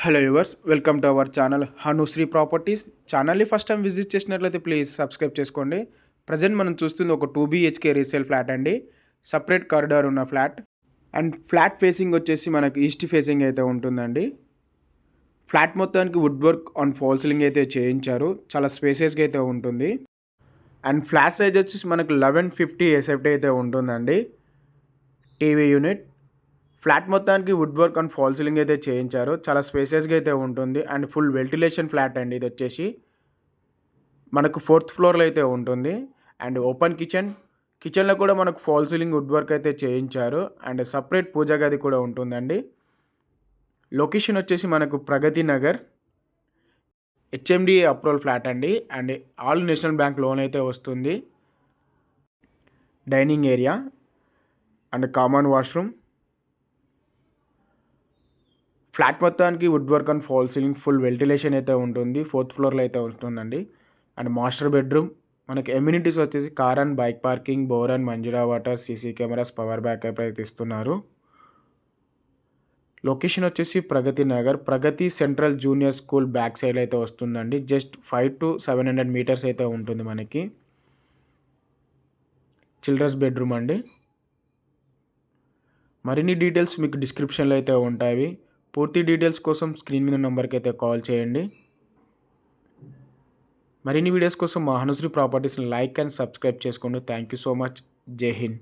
Hello viewers, welcome to our channel Hanushree Properties. ఛానల్ని first time visit చేసినట్లయితే please subscribe చేసుకోండి. Present మనం చూస్తుంది ఒక 2 BHK రీసేల్ ఫ్లాట్ అండి. సపరేట్ కారిడార్ ఉన్న ఫ్లాట్ అండ్ ఫ్లాట్ ఫేసింగ్ వచ్చేసి మనకి ఈస్ట్ ఫేసింగ్ అయితే ఉంటుందండి. ఫ్లాట్ మొత్తానికి wood work on fall ceiling అయితే చేయించారు. చాలా స్పేసెస్గా అయితే ఉంటుంది. అండ్ ఫ్లాట్ సైజ్ వచ్చేసి మనకు 1150 SFT అయితే ఉంటుందండి. టీవీ యూనిట్ ఫ్లాట్ మొత్తానికి wood work and fall ceiling అయితే చేయించారు. చాలా స్పేసెస్గా అయితే ఉంటుంది అండ్ ఫుల్ వెంటిలేషన్ ఫ్లాట్ అండి. ఇది వచ్చేసి మనకు 4th ఫ్లోర్లో అయితే ఉంటుంది. అండ్ ఓపెన్ కిచెన్లో కూడా మనకు ఫాల్ సీలింగ్ వుడ్ వర్క్ అయితే చేయించారు. అండ్ సపరేట్ పూజా గది కూడా ఉంటుందండి. లొకేషన్ వచ్చేసి మనకు Pragathi Nagar, HMDA approval flat అండి. And all national bank loan అయితే వస్తుంది. Dining area and common washroom. Flat మొత్తానికి wood work and fall ceiling full ventilation అయితే ఉంటుంది. 4th ఫ్లోర్లో అయితే ఉంటుందండి. అండ్ మాస్టర్ బెడ్రూమ్ మనకి ఎమ్యూనిటీస్ వచ్చేసి car and bike parking, bore and Manjira water, CC cameras, power backup అయితే ఇస్తున్నారు. లొకేషన్ వచ్చేసి Pragathi Nagar, Pragathi Central Junior School back side అయితే వస్తుందండి. జస్ట్ 500 to 700 మీటర్స్ అయితే ఉంటుంది మనకి. చిల్డ్రన్స్ బెడ్రూమ్ అండి. మరిన్ని డీటెయిల్స్ మీకు డిస్క్రిప్షన్లో అయితే ఉంటాయి. పూర్తి డీటెయిల్స్ కోసం స్క్రీన్ మీద నెంబర్కి అయితే కాల్ చేయండి. మరిన్ని వీడియోస్ కోసం మా హనుశ్రీ ప్రాపర్టీస్ని లైక్ అండ్ సబ్స్క్రైబ్ చేసుకోండి. Thank you so much. జై హింద్.